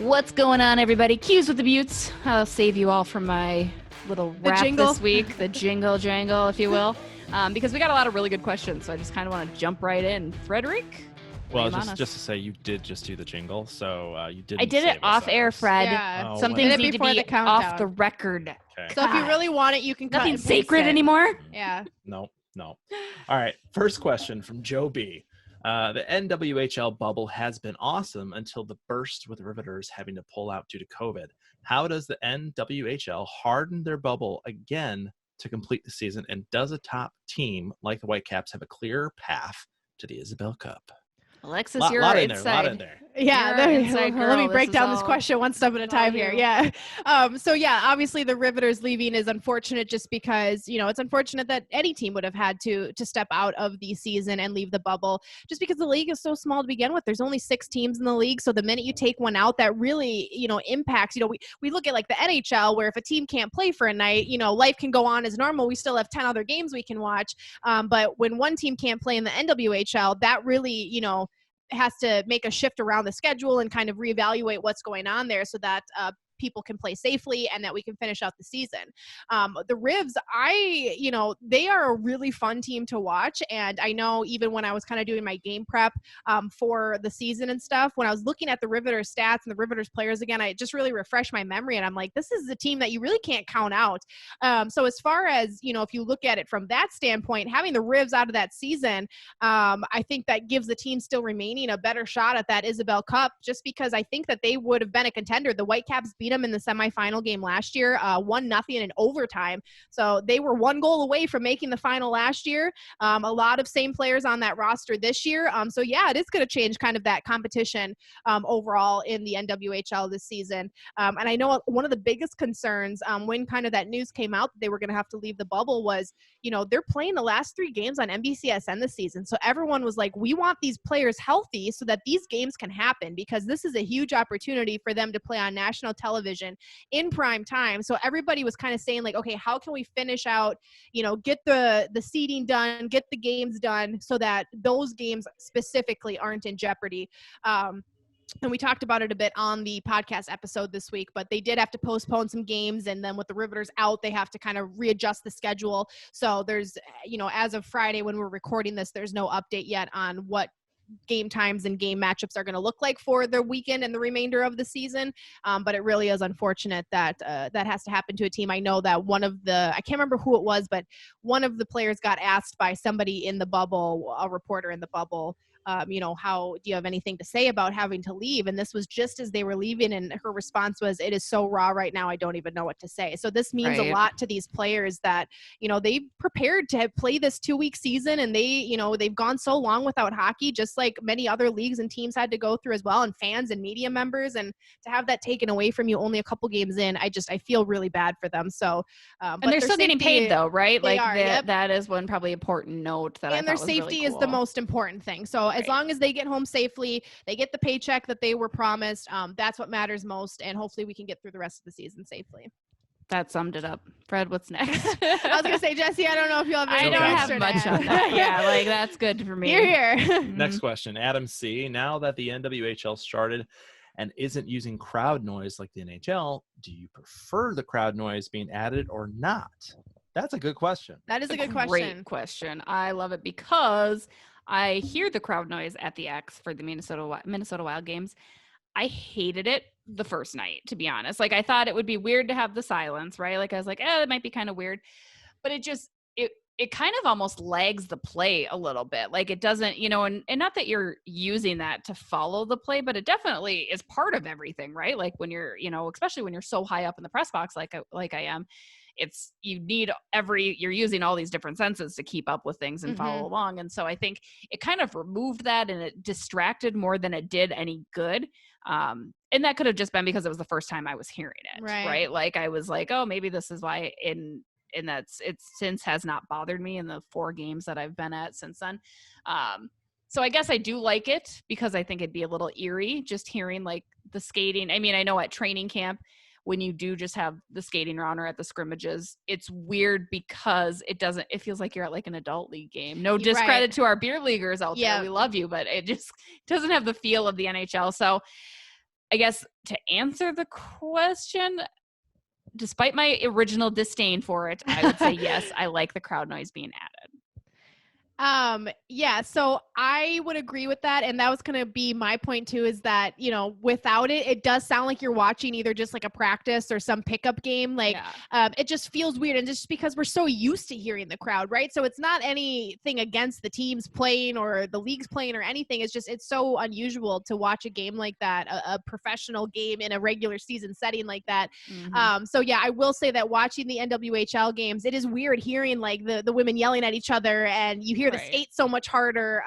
What's going on, everybody? Cues with the Beauts. I'll save you all from my little rap this week, the jingle jangle, if you will, because we got a lot of really good questions, so I just kind of want to jump right in. Frederick? Well, just to say, you did just do the jingle, so you didn't. I did it off air, Fred. Yeah. Some things need to be off the record. Okay. So if you really want it, you can cut Nothing and paste sacred it. anymore? Yeah. No. All right. First question from Joe B. The NWHL bubble has been awesome until the burst with Riveters having to pull out due to COVID. How does the NWHL harden their bubble again to complete the season? And does a top team like the Whitecaps have a clear path to the Isobel Cup? Alexis, you're inside. Lot in there. Yeah, let me break down this question one step at a time here. Yeah. So yeah, obviously the Riveters leaving is unfortunate just because, it's unfortunate that any team would have had to step out of the season and leave the bubble just because the league is so small to begin with. There's only 6 teams in the league. So the minute you take one out, that really, impacts, we look at like the NHL where if a team can't play for a night, life can go on as normal. We still have 10 other games we can watch. But when one team can't play in the NWHL, that really, has to make a shift around the schedule and kind of reevaluate what's going on there so that people can play safely and that we can finish out the season. The Rivs, they are a really fun team to watch. And I know even when I was kind of doing my game prep for the season and stuff, when I was looking at the Riveters stats and the Riveters players again, I just really refreshed my memory. And I'm like, this is a team that you really can't count out. So as far as, if you look at it from that standpoint, having the Rivs out of that season, I think that gives the team still remaining a better shot at that Isobel Cup, just because I think that they would have been a contender. The Whitecaps beat them in the semifinal game last year, 1-0 in overtime. So they were 1 goal away from making the final last year. A lot of same players on that roster this year. So yeah, it is going to change kind of that competition overall in the NWHL this season. And I know one of the biggest concerns when kind of that news came out that they were going to have to leave the bubble was, they're playing the last 3 games on NBCSN this season. So everyone was like, we want these players healthy so that these games can happen, because this is a huge opportunity for them to play on national television in prime time. So everybody was kind of saying like, okay, how can we finish out, get the seeding done, get the games done so that those games specifically aren't in jeopardy. And we talked about it a bit on the podcast episode this week, but they did have to postpone some games. And then with the Riveters out, they have to kind of readjust the schedule. So there's, as of Friday, when we're recording this, there's no update yet on what game times and game matchups are going to look like for the weekend and the remainder of the season. But it really is unfortunate that that has to happen to a team. I know that I can't remember who it was, but one of the players got asked by somebody in the bubble, a reporter in the bubble, how do you have anything to say about having to leave? And this was just as they were leaving. And her response was, it is so raw right now, I don't even know what to say. So this means a lot to these players that, they've prepared to play this 2-week season, and they've gone so long without hockey, just like many other leagues and teams had to go through as well, and fans and media members. And to have that taken away from you only a couple games in, I feel really bad for them. So, and they're still getting paid though, right? Like that is one probably important note that and their safety is the most important thing. So as long as they get home safely, they get the paycheck that they were promised. That's what matters most. And hopefully we can get through the rest of the season safely. That summed it up. Fred, what's next? I was going to say, Jesse, I don't know if you'll have I don't have much on that. Yeah, that's good for me. You're here. Next question, Adam C. Now that the NWHL started and isn't using crowd noise like the NHL, do you prefer the crowd noise being added or not? That's a good question. That is a good question. Great question. I love it because I hear the crowd noise at the X for the Minnesota Wild games. I hated it the first night, to be honest. Like, I thought it would be weird to have the silence, right? Like, I was like, it might be kind of weird. But it kind of almost lags the play a little bit. Like, it doesn't, and not that you're using that to follow the play, but it definitely is part of everything, right? Like, when you're, especially when you're so high up in the press box like I am, you're using all these different senses to keep up with things and follow along. And so I think it kind of removed that, and it distracted more than it did any good. And that could have just been because it was the first time I was hearing it, right? Like, I was like, oh, maybe this is why in that it since has not bothered me in the 4 games that I've been at since then. So I guess I do like it because I think it'd be a little eerie just hearing like the skating. I mean, I know at training camp, when you do just have the skating around or at the scrimmages, it's weird because it feels like you're at like an adult league game. No discredit to our beer leaguers out there. We love you, but it just doesn't have the feel of the NHL. So I guess to answer the question, despite my original disdain for it, I would say yes, I like the crowd noise being added. Yeah, so I would agree with that. And that was going to be my point too, is that, you know, without it, it does sound like you're watching either just like a practice or some pickup game. Like, it just feels weird. And just because we're so used to hearing the crowd, right? So it's not anything against the teams playing or the leagues playing or anything. It's just, it's so unusual to watch a game like that, a professional game in a regular season setting like that. So yeah, I will say that watching the NWHL games, it is weird hearing like the women yelling at each other, and you hear the skate so much harder.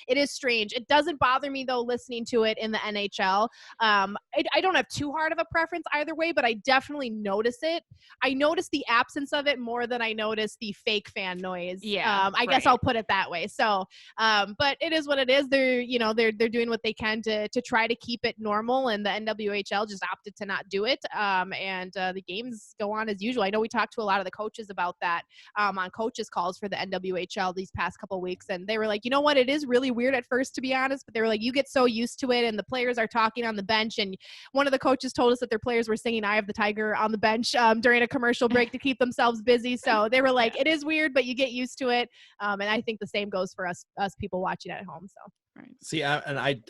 It is strange. It doesn't bother me though listening to it in the NHL. I don't have too hard of a preference either way, but I definitely notice it. I notice the absence of it more than I notice the fake fan noise. I guess I'll put it that way. So, but it is what it is. They're doing what they can to try to keep it normal, and the NWHL just opted to not do it. And the games go on as usual. I know we talked to a lot of the coaches about that on coaches calls for the NWHL these past couple weeks, and they were like, you know what, it is really weird at first, to be honest, but they were like, you get so used to it, and the players are talking on the bench, and one of the coaches told us that their players were singing Eye of the Tiger on the bench during a commercial break to keep themselves busy. So they were like, it is weird, but you get used to it. And I think the same goes for us people watching at home. So see, I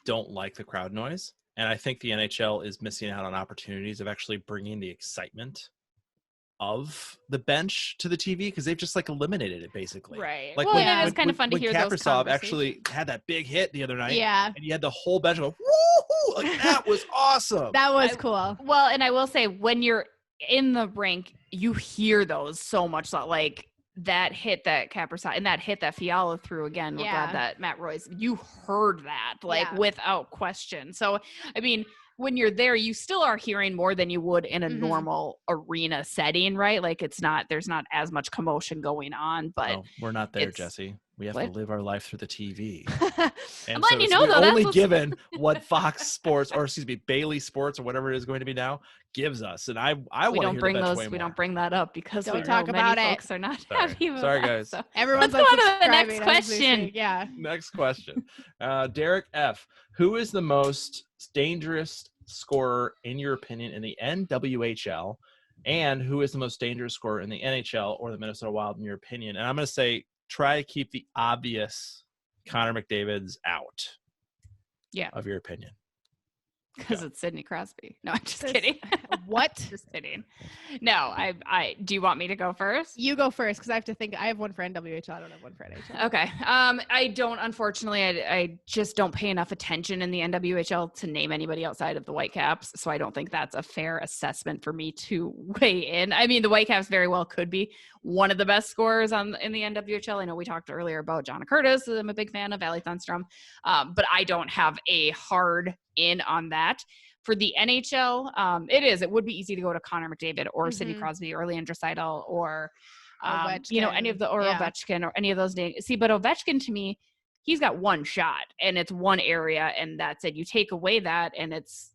don't like the crowd noise, and I think the NHL is missing out on opportunities of actually bringing the excitement of the bench to the TV, because they've just like eliminated it basically. Right. Like well, it is kind of fun to hear those conversations. Actually had that big hit the other night. Yeah. And you had the whole bench go, woo! Like that was awesome. That was cool. Well, and I will say, when you're in the rink, you hear those so much. Like that hit that Capo and that hit that Fiala threw again. We're glad that Matt Royce, you heard that without question. So, I mean, when you're there, you still are hearing more than you would in a normal arena setting, right? Like there's not as much commotion going on, but no, we're not there, Jesse. We have to live our life through the TV. And so you know, though, only given what Fox Sports, or excuse me, Bailey Sports, or whatever it is going to be now, gives us. And I want to hear the bench way more. We don't bring that up because don't we talk know about many it. folks are not happy with Sorry, that, guys. So. Everyone's Let's go on to the next question. Yeah. Next question. Derek F. Who is the most dangerous scorer, in your opinion, in the NWHL? And who is the most dangerous scorer in the NHL or the Minnesota Wild, in your opinion? And I'm going to say, try to keep the obvious Connor McDavid's out. Yeah. Of your opinion. Because it's Sidney Crosby. No, I'm just kidding. What? Just kidding. No, I do you want me to go first? You go first, because I have to think. I have one for NWHL. I don't have one for NHL. Okay. I don't, unfortunately, I just don't pay enough attention in the NWHL to name anybody outside of the Whitecaps. So I don't think that's a fair assessment for me to weigh in. I mean, the Whitecaps very well could be one of the best scorers in the NWHL. I know we talked earlier about Jonna Curtis. I'm a big fan of Ali Thunstrom. But I don't have a hard in on that. For the NHL, it would be easy to go to Connor McDavid or Sidney Crosby or Leandra Seidel or any of the Ovechkin or any of those names. See, but Ovechkin, to me, he's got one shot and it's one area, and that's it. You take away that and it's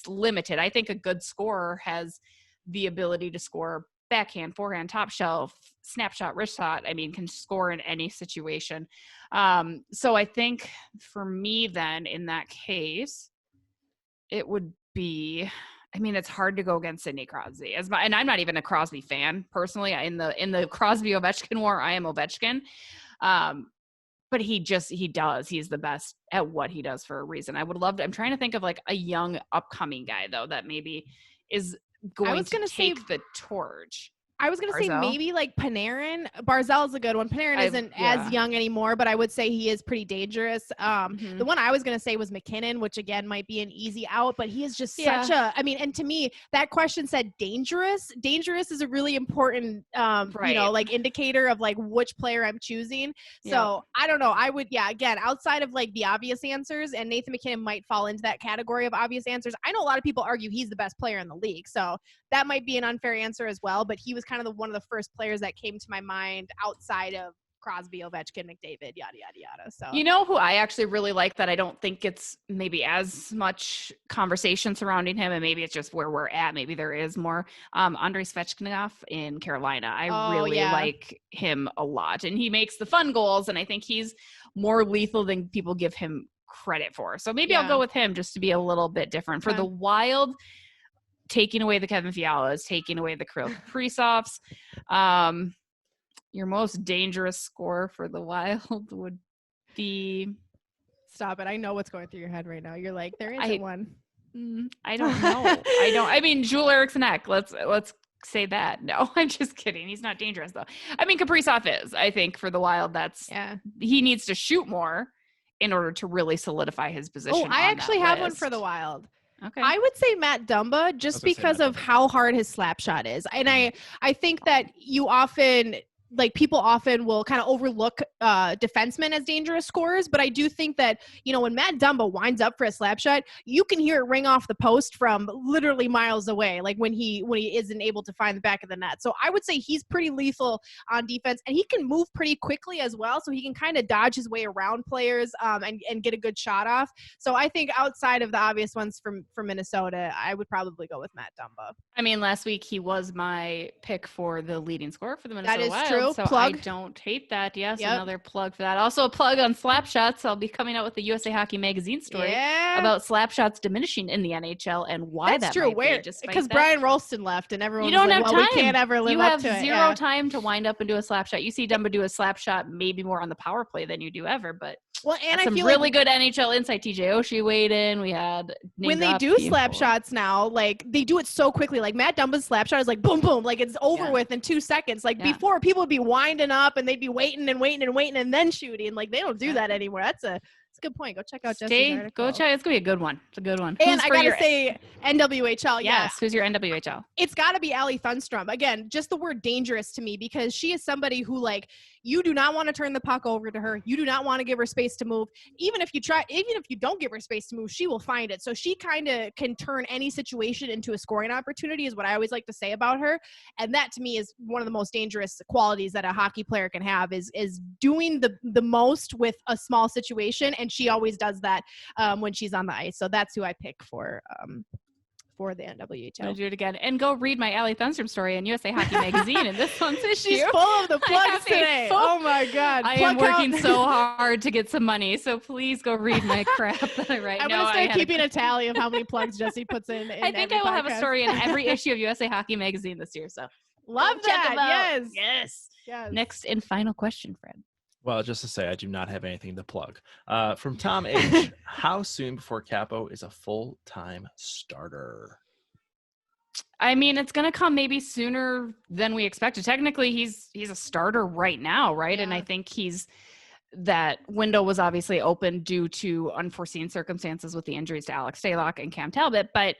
limited. I think a good scorer has the ability to score backhand, forehand, top shelf, snapshot, wrist shot. I mean, can score in any situation. So I think for me then, in that case, it would be, I mean, it's hard to go against Sidney Crosby and I'm not even a Crosby fan personally. In the Crosby Ovechkin war, I am Ovechkin. But he's the best at what he does for a reason. I'm trying to think of like a young upcoming guy though, that maybe is going to take the torch. I was going to say maybe like Panarin. Barzal's a good one. Panarin isn't as young anymore, but I would say he is pretty dangerous. The one I was going to say was McKinnon, which again might be an easy out, but he is just and to me, that question said dangerous. Dangerous is a really important, like indicator of like which player I'm choosing. So I don't know. I would, again, outside of like the obvious answers, and Nathan McKinnon might fall into that category of obvious answers. I know a lot of people argue he's the best player in the league. So that might be an unfair answer as well, but he was kind of one of the first players that came to my mind outside of Crosby, Ovechkin, McDavid, yada, yada, yada. So, you know who I actually really like that I don't think gets maybe as much conversation surrounding him, and maybe it's just where we're at. Maybe there is more. Andrei Svechnikov in Carolina. I really like him a lot, and he makes the fun goals, and I think he's more lethal than people give him credit for. So maybe I'll go with him just to be a little bit different. For the Wild, taking away the Kevin Fialas, taking away the Kirill Kaprizovs, your most dangerous score for the Wild would be... Stop it. I know what's going through your head right now. You're like, there isn't one. I don't know. I mean, Joel Eriksson-Ek. Let's say that. No, I'm just kidding. He's not dangerous though. I mean, Kaprizov is. I think for the Wild, he needs to shoot more in order to really solidify his position. Oh, I actually have one for the Wild. Okay. I would say Matt Dumba just because of how hard his slap shot is. And I think that people often will kind of overlook defensemen as dangerous scorers, but I do think that, when Matt Dumba winds up for a slap shot, you can hear it ring off the post from literally miles away, like when he isn't able to find the back of the net. So I would say he's pretty lethal on defense, and he can move pretty quickly as well, so he can kind of dodge his way around players and get a good shot off. So I think outside of the obvious ones from Minnesota, I would probably go with Matt Dumba. I mean, last week he was my pick for the leading scorer for the Minnesota Wild. That is true. So plug. I don't hate that. Yes, another plug for that. Also a plug on slap shots. I'll be coming out with the USA Hockey Magazine story about slap shots diminishing in the NHL and why that's true. Where? Because Brian Rolston left and everyone you don't have time. We can't ever live up to it. You have zero time to wind up and do a slap shot. You see Dumba do a slap shot maybe more on the power play than you do ever, but I feel really good NHL insight. TJ Oshie weighed in. We had when they do slap shots now, like they do it so quickly. Like Matt Dumba's slap shot is like boom, boom, like it's over with in 2 seconds. Like before, people would be winding up and they'd be waiting and then shooting. Like they don't do that anymore. That's a good point. Go check out Jesse's article. Go check. It's gonna be a good one. It's a good one. And I gotta say, NWHL. Yes. Who's your NWHL? It's got to be Allie Thunstrom. Again, just the word dangerous to me because she is somebody who you do not want to turn the puck over to her. You do not want to give her space to move. Even if you don't give her space to move, she will find it. So she kind of can turn any situation into a scoring opportunity is what I always like to say about her. And that to me is one of the most dangerous qualities that a hockey player can have is doing the most with a small situation. And she always does that when she's on the ice. So that's who I pick for the NWHL. I'll do it again. And go read my Allie Thunstrom story in USA Hockey Magazine in this month's issue. She's full of the plugs today. Oh my God. I am working so hard to get some money. So please go read my crap that I write. I'm going to start keeping a tally of how many plugs Jesse puts in I think I will have a story in every issue of USA Hockey Magazine this year. So love that. Yes. Next and final question, Fred. Well, just to say, I do not have anything to plug. From Tom H., how soon before Capo is a full-time starter? I mean, it's going to come maybe sooner than we expected. Technically, he's a starter right now, right? Yeah. And I think that window was obviously open due to unforeseen circumstances with the injuries to Alex Stalock and Cam Talbot, but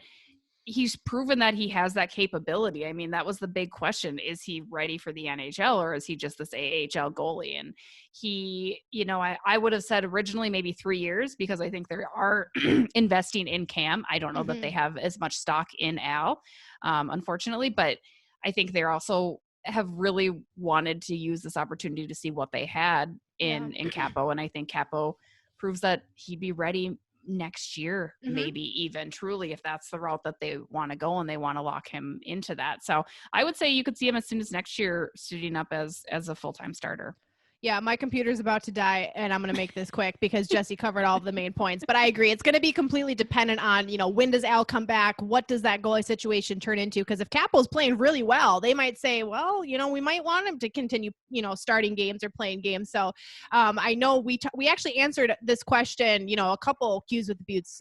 he's proven that he has that capability. I mean, that was the big question. Is he ready for the NHL or is he just this AHL goalie? And he, I would have said originally maybe 3 years because I think they are investing in Cam. I don't know that they have as much stock in Al, unfortunately, but I think they also have really wanted to use this opportunity to see what they had in Capo. And I think Capo proves that he'd be ready next year, maybe even truly, if that's the route that they want to go and they want to lock him into that. So I would say you could see him as soon as next year suiting up as a full-time starter. Yeah, my computer's about to die, and I'm going to make this quick because Jesse covered all of the main points. But I agree. It's going to be completely dependent on, when does Al come back? What does that goalie situation turn into? Because if Capo's playing really well, they might say, well, we might want him to continue, starting games or playing games. So I know we actually answered this question, a couple Q's with the Beauts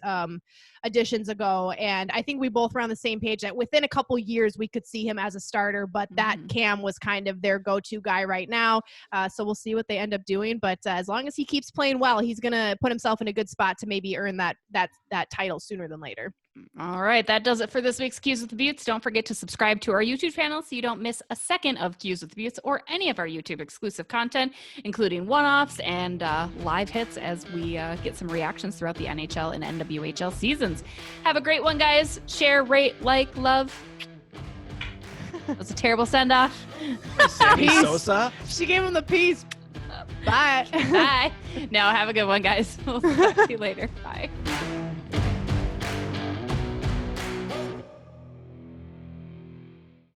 editions ago. And I think we both were on the same page that within a couple years, we could see him as a starter, but that Cam was kind of their go-to guy right now. So we'll see what they end up doing. But as long as he keeps playing well, he's going to put himself in a good spot to maybe earn that title sooner than later. All right. That does it for this week's Q's with the Beauts. Don't forget to subscribe to our YouTube channel so you don't miss a second of Q's with the Beauts or any of our YouTube exclusive content, including one-offs and live hits as we get some reactions throughout the NHL and NWHL seasons. Have a great one, guys. Share, rate, like, love. That was a terrible send-off. Sammy Sosa? She gave him the peace. Bye. Bye. Now have a good one, guys. We'll talk to you later. Bye.